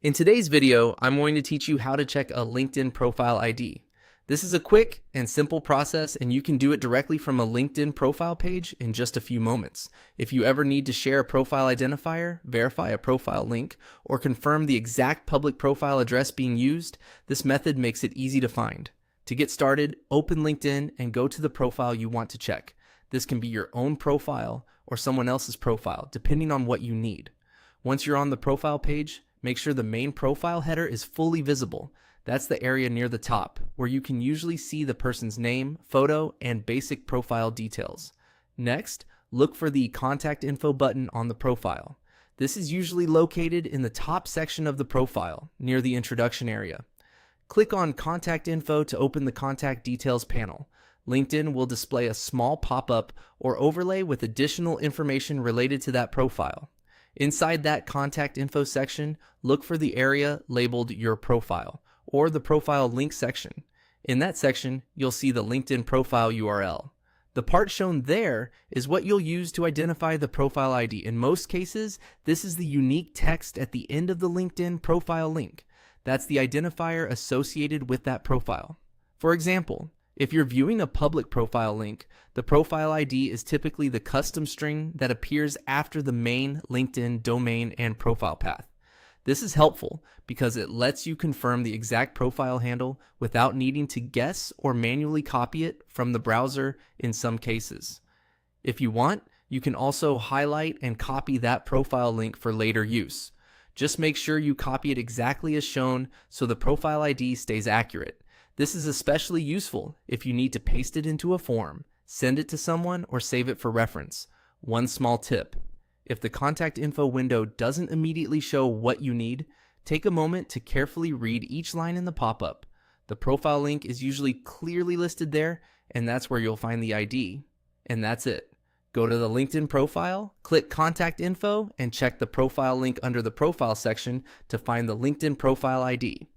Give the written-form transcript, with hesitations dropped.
In today's video, I'm going to teach you how to check a LinkedIn profile ID. This is a quick and simple process, and you can do it directly from a LinkedIn profile page in just a few moments. If you ever need to share a profile identifier, verify a profile link, or confirm the exact public profile address being used, this method makes it easy to find. To get started, open LinkedIn and go to the profile you want to check. This can be your own profile or someone else's profile, depending on what you need. Once you're on the profile page, make sure the main profile header is fully visible. That's the area near the top, where you can usually see the person's name, photo, and basic profile details. Next, look for the Contact Info button on the profile. This is usually located in the top section of the profile, near the introduction area. Click on Contact Info to open the Contact Details panel. LinkedIn will display a small pop-up or overlay with additional information related to that profile. Inside that contact info section, look for the area labeled Your Profile or the Profile Link section. In that section, you'll see the LinkedIn profile URL. The part shown there is what you'll use to identify the profile ID. In most cases, this is the unique text at the end of the LinkedIn profile link. That's the identifier associated with that profile. For example, if you're viewing a public profile link, the profile ID is typically the custom string that appears after the main LinkedIn domain and profile path. This is helpful because it lets you confirm the exact profile handle without needing to guess or manually copy it from the browser in some cases. If you want, you can also highlight and copy that profile link for later use. Just make sure you copy it exactly as shown so the profile ID stays accurate. This is especially useful if you need to paste it into a form, send it to someone, or save it for reference. One small tip: if the contact info window doesn't immediately show what you need, take a moment to carefully read each line in the pop-up. The profile link is usually clearly listed there, and that's where you'll find the ID. And that's it. Go to the LinkedIn profile, click Contact Info, and check the profile link under the Profile section to find the LinkedIn profile ID.